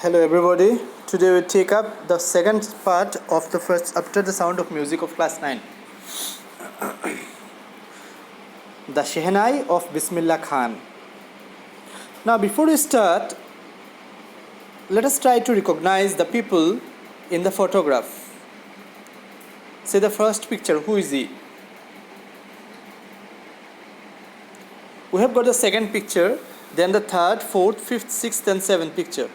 Hello everybody. Today we take up the second part of the first After the Sound of Music of class 9. The Shehnai of Bismillah Khan. Now before we start, let us try to recognize the people in the photograph. Say the first picture, who is he? We have got the second picture, then the third, fourth, fifth, sixth and seventh picture.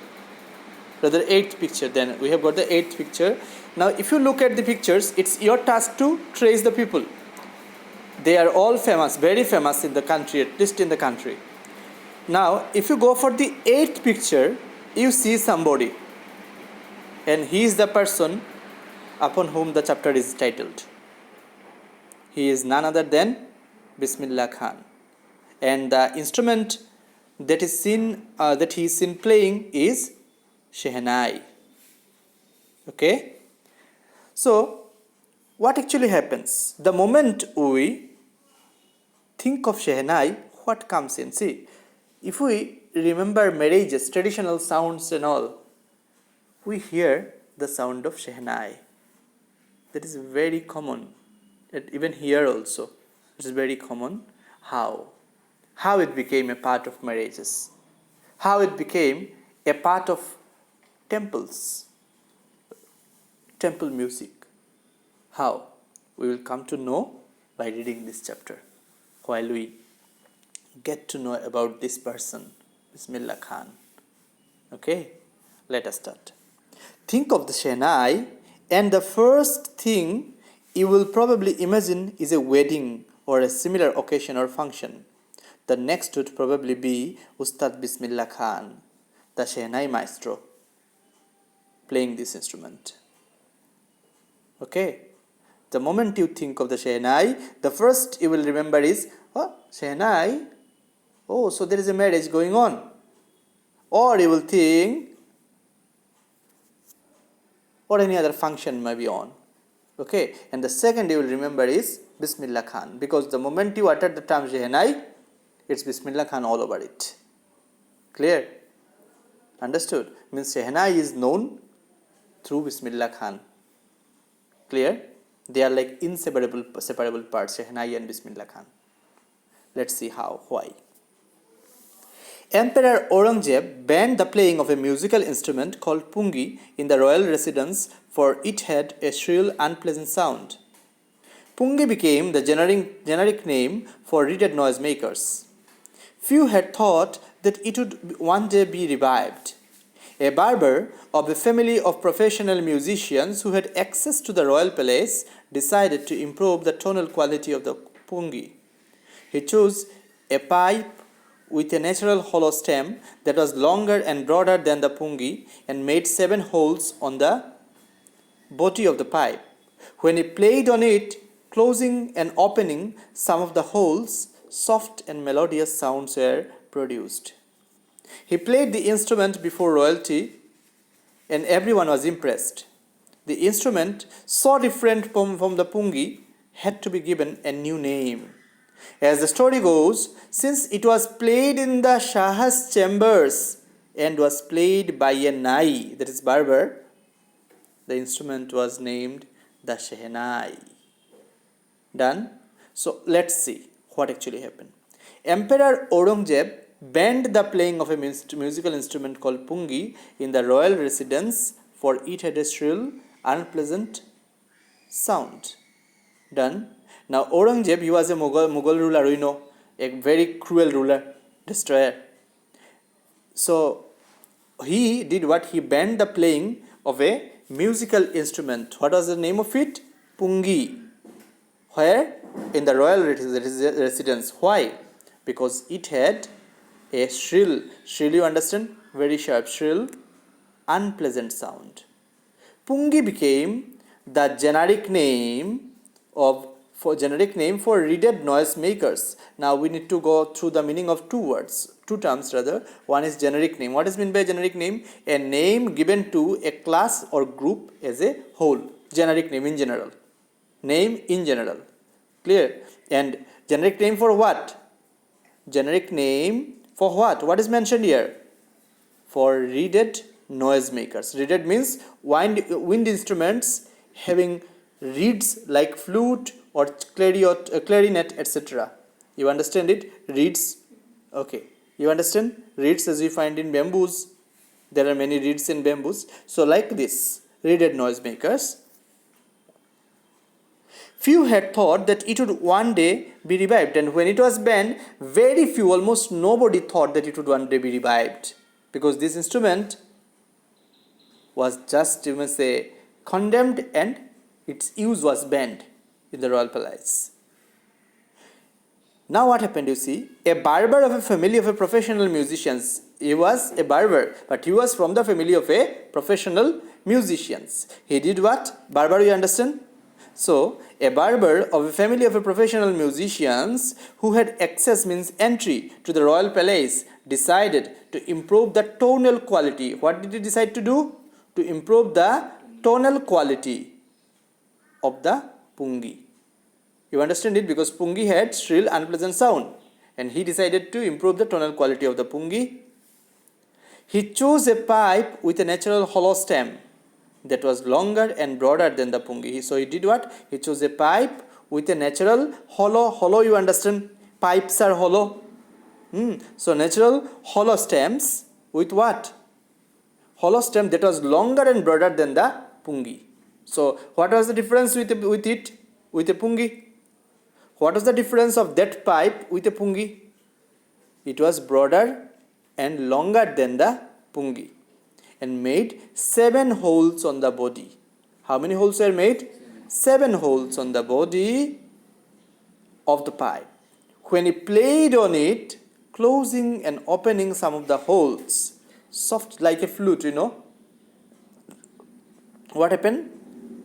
Rather eighth picture, then we have got the eighth picture. Now if you look at the pictures, it's your task to trace the people. They are all famous, very famous in the country, at least in the country. Now if you go for the eighth picture, you see somebody, and he is the person upon whom the chapter is titled. He is none other than Bismillah Khan, and the instrument that is seen that he is seen playing is Shehnai. Okay, so what actually happens the moment we think of Shehnai? What comes in? See, if we remember marriages, traditional sounds and all, we hear the sound of Shehnai. That is very common. Even here also, it is very common. How it became a part of marriages? How it became a part of temples, temple music? How? We will come to know by reading this chapter, while we get to know about this person, Bismillah Khan. Okay, let us start. Think of the Shehnai, and the first thing you will probably imagine is a wedding or a similar occasion or function. The next would probably be Ustad Bismillah Khan, the Shehnai maestro, playing this instrument. Okay, the moment you think of the Shehnai, the first you will remember is, oh, Shehnai, oh, so there is a marriage going on. Or you will think, or any other function may be on. Okay, and the second you will remember is Bismillah Khan, because the moment you utter the term Shehnai, it's Bismillah Khan all over it. Clear? Understood? Means Shehnai is known through Bismillah Khan. Clear? They are like separable parts, Shehnai and Bismillah Khan. Let's see how, why. Emperor Aurangzeb banned the playing of a musical instrument called pungi in the royal residence, for it had a shrill, unpleasant sound. Pungi became the generic name for reeded noisemakers. Few had thought that it would one day be revived. A barber of a family of professional musicians who had access to the royal palace decided to improve the tonal quality of the pungi. He chose a pipe with a natural hollow stem that was longer and broader than the pungi, and made 7 holes on the body of the pipe. When he played on it, closing and opening some of the holes, soft and melodious sounds were produced. He played the instrument before royalty, and everyone was impressed. The instrument, so different from the pungi, had to be given a new name. As the story goes, since it was played in the Shah's chambers and was played by a nai, that is barber, the instrument was named the Shehnai. Done? So let's see what actually happened. Emperor Aurangzeb banned the playing of a musical instrument called pungi in the royal residence, for it had a shrill, unpleasant sound. Done? Now Aurangzeb, he was a Mughal ruler, we know, a very cruel ruler, destroyer. So he did what? He banned the playing of a musical instrument. What was the name of it? Pungi. Where? In the royal residence. Why? Because it had a shrill, you understand? Very sharp, shrill, unpleasant sound. Pungi became the generic name for reeded noisemakers. Now we need to go through the meaning of two terms rather. One is generic name. What is meant by generic name? A name given to a class or group as a whole. Generic name in general. Name in general. Clear? And generic name for what? Generic name for what? What is mentioned here? For reeded noisemakers. Reeded means wind instruments having reeds like flute or clarinet, etc. You understand it? Reeds. Okay. You understand? Reeds as you find in bamboos. There are many reeds in bamboos. So like this, reeded noisemakers. Few had thought that it would one day be revived, and when it was banned, very few, almost nobody thought that it would one day be revived, because this instrument was just, you may say, condemned and its use was banned in the royal palace. Now what happened, you see, a barber of a family of a professional musicians. He was a barber, but he was from the family of a professional musicians. He did what? Barber, you understand? So, a barber of a family of a professional musicians who had access, means entry, to the royal palace, decided to improve the tonal quality. What did he decide to do? To improve the tonal quality of the pungi. You understand it? Because pungi had shrill, unpleasant sound, and he decided to improve the tonal quality of the pungi. He chose a pipe with a natural hollow stem that was longer and broader than the pungi. So he did what? He chose a pipe with a natural hollow, you understand? Pipes are hollow. So natural hollow stems with what? Hollow stem that was longer and broader than the pungi. So what was the difference with it? With a pungi? What was the difference of that pipe with a pungi? It was broader and longer than the pungi, and made 7 holes on the body. How many holes were made? 7 holes on the body of the pipe. When he played on it, closing and opening some of the holes, soft like a flute, you know. What happened?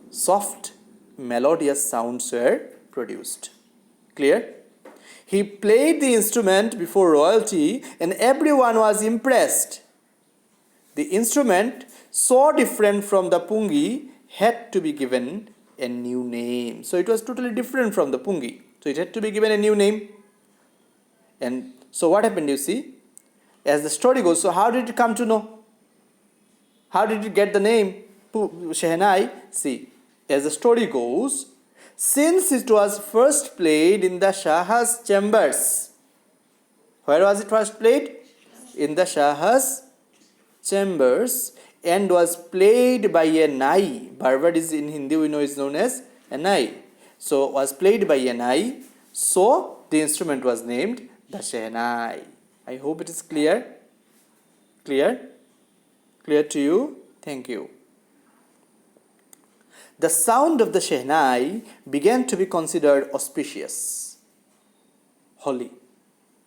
Soft, melodious sounds were produced. Clear? He played the instrument before royalty, and everyone was impressed. The instrument, so different from the pungi, had to be given a new name. So it was totally different from the pungi. So it had to be given a new name. And so what happened, you see? As the story goes, so how did it come to know? How did it get the name Shehnai? See, as the story goes, since it was first played in the Shah's chambers. Where was it first played? In the Shah's chambers, and was played by a nai. Barber is in Hindi, we know, is known as a nai. So was played by a nai. So the instrument was named the Shehnai. I hope it is clear. Clear to you? Thank you. The sound of the Shehnai began to be considered auspicious, holy.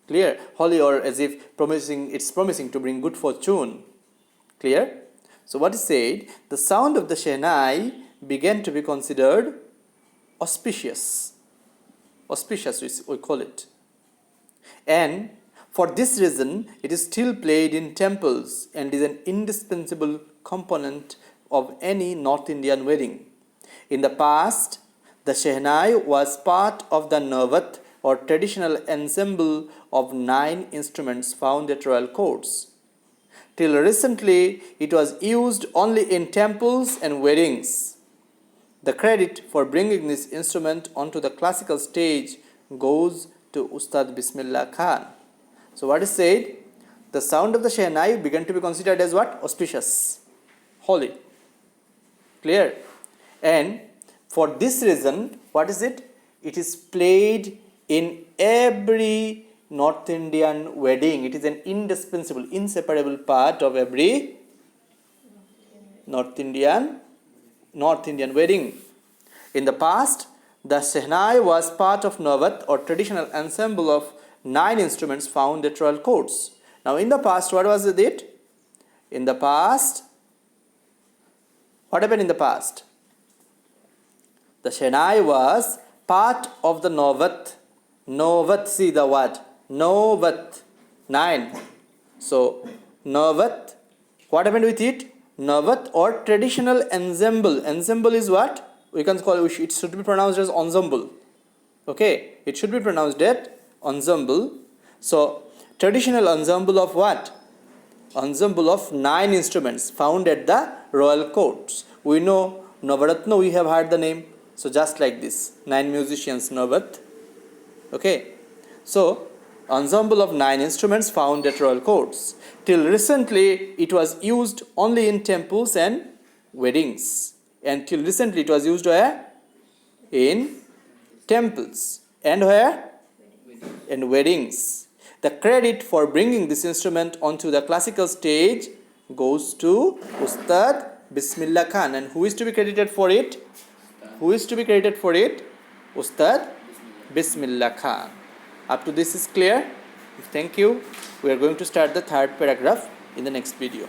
Clear? Holy, or as if it's promising to bring good fortune. Clear? So what is said? The sound of the Shehnai began to be considered auspicious. Auspicious, we call it. And for this reason, it is still played in temples and is an indispensable component of any North Indian wedding. In the past, the Shehnai was part of the Navat, or traditional ensemble of 9 instruments found at royal courts. Till recently, it was used only in temples and weddings. The credit for bringing this instrument onto the classical stage goes to Ustad Bismillah Khan. So what is said? The sound of the Shehnai began to be considered as what? Auspicious, holy. Clear? And for this reason, what is it? It is played in every North Indian wedding. It is an indispensable, inseparable part of every North Indian wedding. In the past, the Shehnai was part of Navat, or traditional ensemble of 9 instruments found at royal courts. Now in the past, what was it? In the past, what happened in the past? The Shehnai was part of the Navat. Navat, see the word. Navat, 9. So Navat, what happened with it? Navat, or traditional ensemble. Ensemble is what? We can call it, it should be pronounced as ensemble. Okay, it should be pronounced as ensemble. So traditional ensemble of what? ensemble of 9 instruments found at the royal courts. We know Navaratna, we have heard the name. So just like this, 9 musicians Navarat. Okay. So ensemble of 9 instruments found at royal courts. Till recently, it was used only in temples and weddings. And till recently, it was used where? In temples. And where? In weddings. The credit for bringing this instrument onto the classical stage goes to Ustad Bismillah Khan. And who is to be credited for it? Who is to be credited for it? Ustad Bismillah Khan. Up to this is clear? Thank you. We are going to start the third paragraph in the next video.